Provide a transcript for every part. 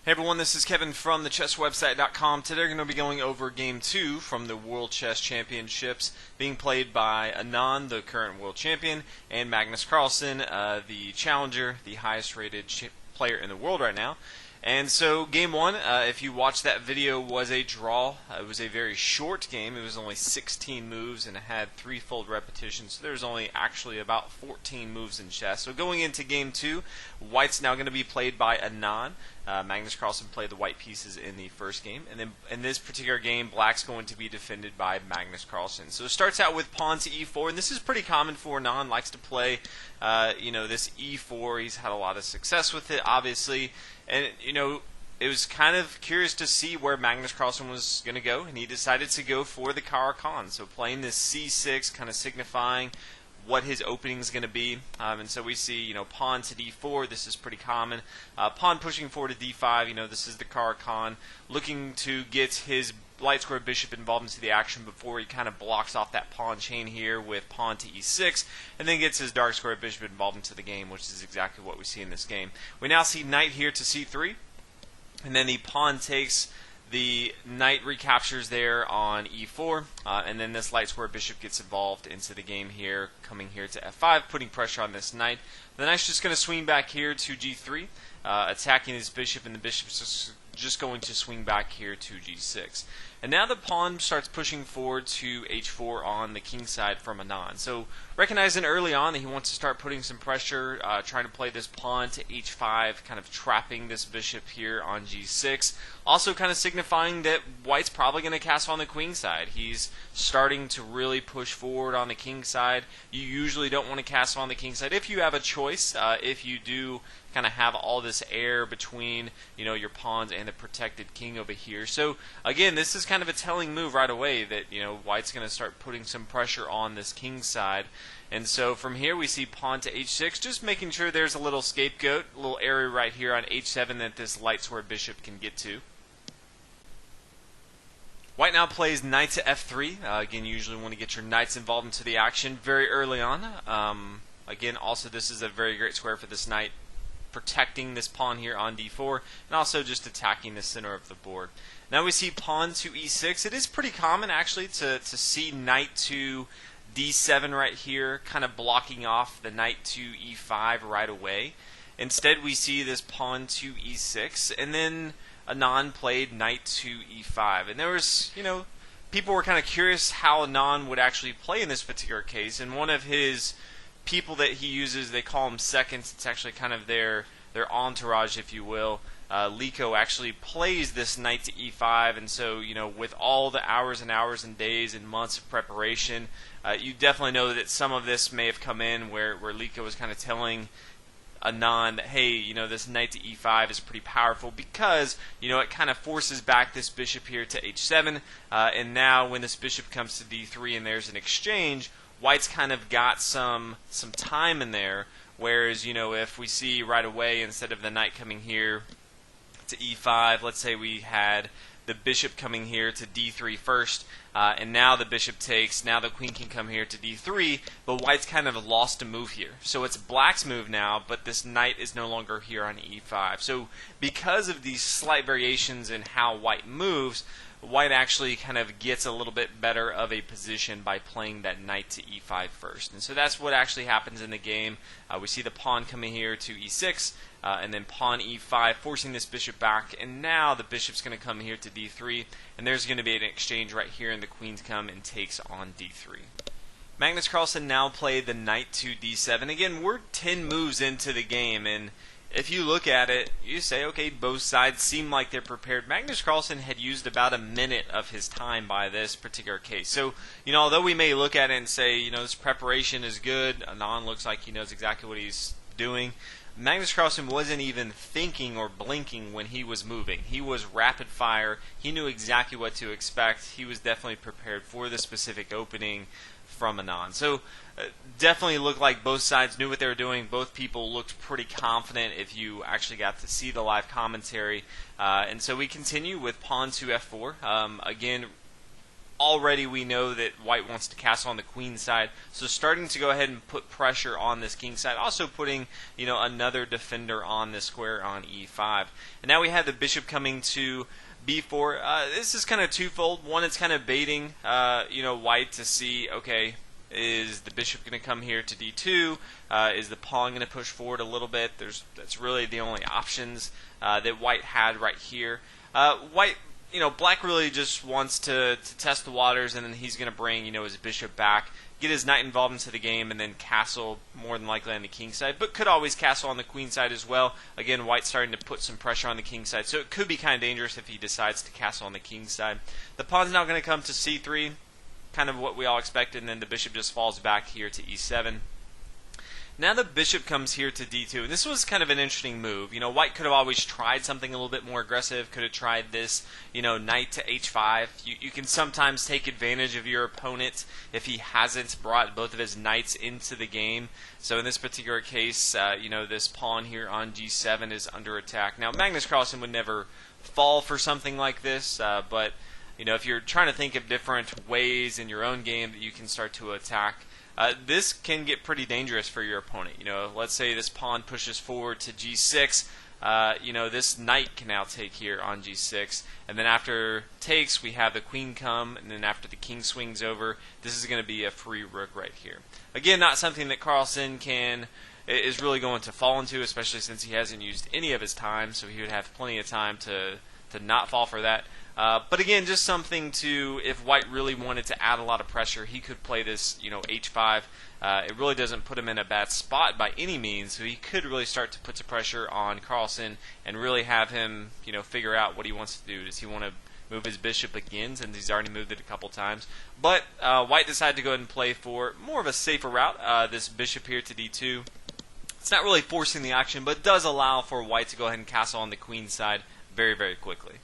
Hey everyone, this is Kevin from thechesswebsite.com. Today we're going to be going over Game 2 from the World Chess Championships being played by Anand, the current world champion, and Magnus Carlsen, the challenger, the highest rated player in the world right now. And so Game 1, if you watched that video, was a draw. It was a very short game. It was only 16 moves and it had threefold repetitions. So there's only actually about 14 moves in chess. So going into Game 2, White's now going to be played by Anand. Magnus Carlsen played the white pieces in the first game. And then in this particular game, Black's going to be defended by Magnus Carlsen. So it starts out with pawn to e4, and this is pretty common for Anand. Likes to play, this e4. He's had a lot of success with it, obviously. And, it was kind of curious to see where Magnus Carlsen was going to go, and he decided to go for the Carlsen. So playing this c6, kind of signifying what his opening is going to be. And so we see, pawn to d4. This is pretty common. Pawn pushing forward to d5. This is the Carlsen, looking to get his light square bishop involved into the action before he kind of blocks off that pawn chain here with pawn to e6, and then gets his dark square bishop involved into the game, which is exactly what we see in this game. We now see knight here to c3, and then the pawn takes, the knight recaptures there on e4, and then this light square bishop gets involved into the game here, coming here to f5, putting pressure on this knight. The knight's just going to swing back here to g3, attacking his bishop, and the bishop's just going to swing back here to g6. And now the pawn starts pushing forward to h4 on the king side from Anand. So recognizing early on that he wants to start putting some pressure, trying to play this pawn to h5, kind of trapping this bishop here on g6. Also kind of signifying that White's probably going to castle on the queen side. He's starting to really push forward on the king side. You usually don't want to castle on the king side if you have a choice. If you do kind of have all this air between your pawns and the protected king over here. So again, this is kind of a telling move right away that White's going to start putting some pressure on this king side. And so from here we see pawn to h6, just making sure there's a little scapegoat, a little area right here on h7 that this light square bishop can get to. White now plays knight to f3. Again, you usually want to get your knights involved into the action very early on. Again, also this is a very great square for this knight, protecting this pawn here on d4, and also just attacking the center of the board. Now we see pawn to e6. It is pretty common actually to see knight to d7 right here, kind of blocking off the knight to e5 right away. Instead we see this pawn to e6, and then Anand played knight to e5. And there was, people were kind of curious how Anand would actually play in this particular case, and one of his people that he uses, they call them seconds. It's actually kind of their entourage, if you will. Lico actually plays this knight to e5, and so with all the hours and hours and days and months of preparation, you definitely know that some of this may have come in where Lico was kind of telling Anand that, hey, this knight to e5 is pretty powerful because it kind of forces back this bishop here to h7, and now when this bishop comes to d3 and there's an exchange, White's kind of got some time in there, whereas, if we see right away, instead of the knight coming here to e5, let's say we had the bishop coming here to d3 first, and now the bishop takes, now the queen can come here to d3, but White's kind of lost a move here. So it's Black's move now, but this knight is no longer here on e5. So because of these slight variations in how White moves, White actually kind of gets a little bit better of a position by playing that knight to e5 first. And so that's what actually happens in the game. We see the pawn coming here to e6, and then pawn e5, forcing this bishop back. And now the bishop's going to come here to d3, and there's going to be an exchange right here, and the queen's come and takes on d3. Magnus Carlsen now played the knight to d7. Again, we're 10 moves into the game, and if you look at it, you say, okay, both sides seem like they're prepared. Magnus Carlsen had used about a minute of his time by this particular case. So, although we may look at it and say, this preparation is good, Anand looks like he knows exactly what he's doing, Magnus Carlsen wasn't even thinking or blinking when he was moving. He was rapid fire. He knew exactly what to expect. He was definitely prepared for the specific opening from Anand. So definitely looked like both sides knew what they were doing. Both people looked pretty confident if you actually got to see the live commentary. And so we continue with pawn to f4. Again, already we know that white wants to castle on the queen side, so starting to go ahead and put pressure on this king side, also putting another defender on this square on e5. And now we have the bishop coming to b4. This is kind of twofold. One, it's kind of baiting white to see, okay, is the bishop going to come here to d2? Is the pawn going to push forward a little bit? That's really the only options that white had right here. Black really just wants to test the waters, and then he's going to bring his bishop back, get his knight involved into the game, and then castle more than likely on the king side, but could always castle on the queen side as well. Again, white's starting to put some pressure on the king side, so it could be kind of dangerous if he decides to castle on the king side. The pawn's now going to come to c3, kind of what we all expected, and then the bishop just falls back here to e7. Now the bishop comes here to d2, and this was kind of an interesting move. White could have always tried something a little bit more aggressive, could have tried this, knight to h5. You can sometimes take advantage of your opponent if he hasn't brought both of his knights into the game. So in this particular case, this pawn here on g7 is under attack. Now Magnus Carlsen would never fall for something like this, but if you're trying to think of different ways in your own game that you can start to attack, this can get pretty dangerous for your opponent. Let's say this pawn pushes forward to g6. This knight can now take here on g6, and then after takes, we have the queen come, and then after the king swings over, this is going to be a free rook right here. Again, not something that Carlsen is really going to fall into, especially since he hasn't used any of his time, so he would have plenty of time to not fall for that. But again, just something if white really wanted to add a lot of pressure, he could play this, h5. It really doesn't put him in a bad spot by any means, so he could really start to put some pressure on Carlsen and really have him, figure out what he wants to do. Does he want to move his bishop again, since he's already moved it a couple times? But white decided to go ahead and play for more of a safer route, this bishop here to d2. It's not really forcing the action, but does allow for white to go ahead and castle on the queen side very, very quickly.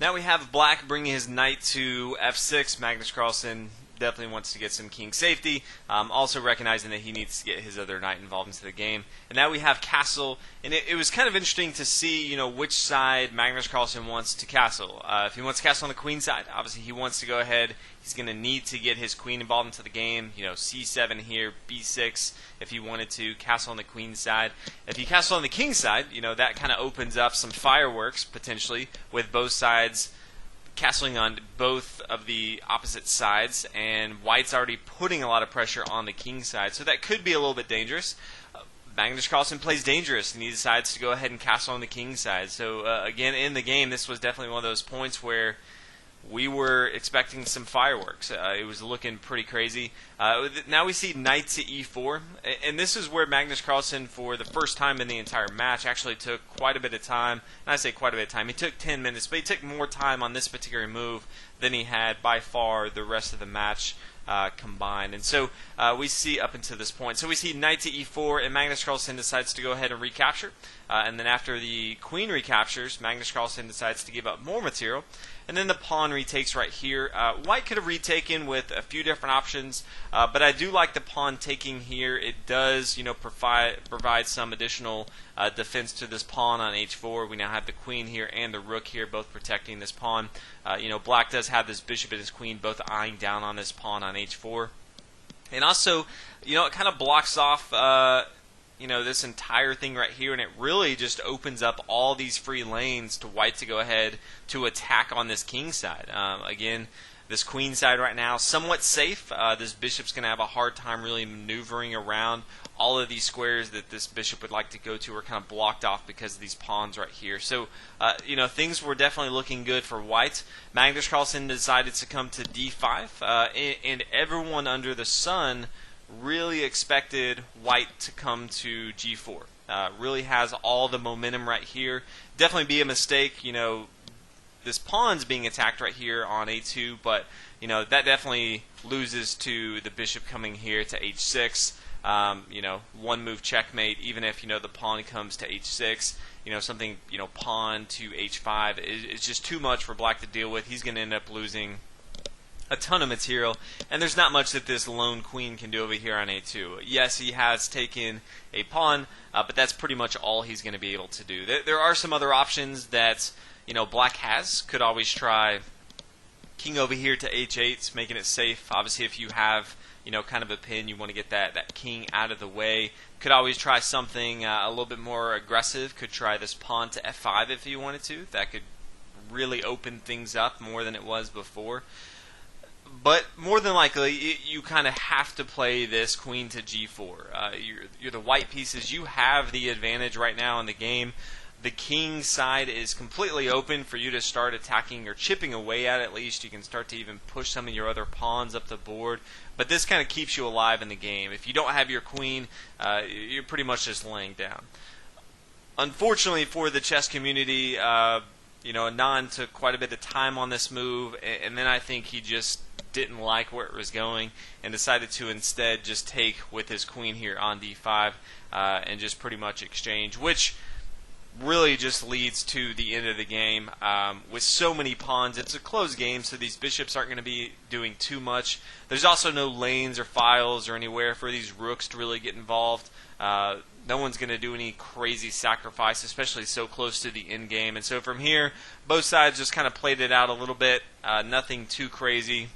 Now we have black bringing his knight to f6. Magnus Carlsen definitely wants to get some king safety, also recognizing that he needs to get his other knight involved into the game. And now we have castle, and it was kind of interesting to see, which side Magnus Carlsen wants to castle. If he wants to castle on the queen side, obviously he wants to go ahead. He's going to need to get his queen involved into the game. C7 here, b6 if he wanted to castle on the queen side. If he castle on the king side, that kind of opens up some fireworks potentially with both sides castling on both of the opposite sides, and white's already putting a lot of pressure on the king side, so that could be a little bit dangerous. Magnus Carlsen plays dangerous, and he decides to go ahead and castle on the king side. So again, in the game, this was definitely one of those points where we were expecting some fireworks. It was looking pretty crazy. Now we see knight to e4, and this is where Magnus Carlsen, for the first time in the entire match, actually took quite a bit of time. And I say quite a bit of time. He took 10 minutes, but he took more time on this particular move than he had by far the rest of the match combined. And so we see up until this point. So we see knight to e4, and Magnus Carlsen decides to go ahead and recapture. And then after the queen recaptures, Magnus Carlsen decides to give up more material. And then the pawn retakes right here. White could have retaken with a few different options, but I do like the pawn taking here. It does, provide some additional defense to this pawn on h4. We now have the queen here and the rook here, both protecting this pawn. Black does have this bishop and his queen both eyeing down on this pawn on h4. And also, it kind of blocks off this entire thing right here, and it really just opens up all these free lanes to white to go ahead to attack on this king side. Again, this queen side right now somewhat safe. This bishop's going to have a hard time really maneuvering around. All of these squares that this bishop would like to go to are kind of blocked off because of these pawns right here. So, things were definitely looking good for white. Magnus Carlsen decided to come to d5, and everyone under the sun really expected white to come to g4. Really has all the momentum right here. Definitely be a mistake, this pawn's being attacked right here on a2, but that definitely loses to the bishop coming here to h6. One move checkmate, even if the pawn comes to h6. Something pawn to h5 is just too much for black to deal with. He's going to end up losing a ton of material, and there's not much that this lone queen can do over here on a2. Yes, he has taken a pawn, but that's pretty much all he's going to be able to do. There are some other options that black has. Could always try King over here to h8, making it safe. Obviously, if you have, you know, kind of a pin, you want to get that king out of the way. Could always try something a little bit more aggressive. Could try this pawn to f5 if you wanted to. That could really open things up more than it was before. But more than likely, you kind of have to play this queen to g4. You're the white pieces. You have the advantage right now in the game. The king side is completely open for you to start attacking or chipping away at least. You can start to even push some of your other pawns up the board. But this kind of keeps you alive in the game. If you don't have your queen, you're pretty much just laying down. Unfortunately for the chess community, you know, Anand took quite a bit of time on this move, and then I think he just didn't like where it was going and decided to instead just take with his queen here on d5 and just pretty much exchange, which really just leads to the end of the game. With so many pawns, it's a closed game, so these bishops aren't going to be doing too much. There's also no lanes or files or anywhere for these rooks to really get involved. No one's going to do any crazy sacrifice, especially so close to the end game. And so from here, both sides just kind of played it out a little bit, nothing too crazy.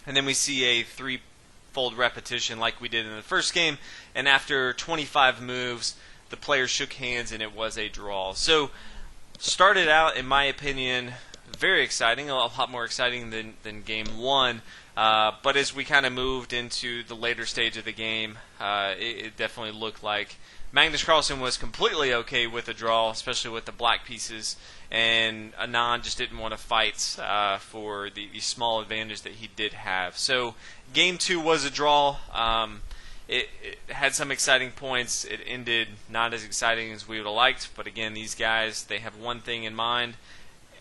And then we see a threefold repetition like we did in the first game, and after 25 moves, the players shook hands and it was a draw. So, started out, in my opinion, very exciting, a lot more exciting than game one. But as we kind of moved into the later stage of the game, it definitely looked like Magnus Carlsen was completely okay with a draw, especially with the black pieces, and Anand just didn't want to fight for the small advantage that he did have. So game two was a draw. It had some exciting points. It ended not as exciting as we would have liked, but again, these guys, they have one thing in mind,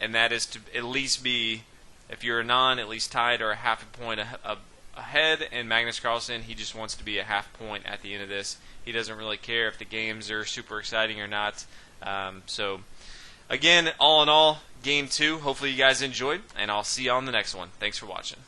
and that is to at least be, if you're Anand, at least tied or a half a point ahead, and Magnus Carlsen, he just wants to be a half point at the end of this. He doesn't really care if the games are super exciting or not. So, again, all in all, game two. Hopefully you guys enjoyed, and I'll see you on the next one. Thanks for watching.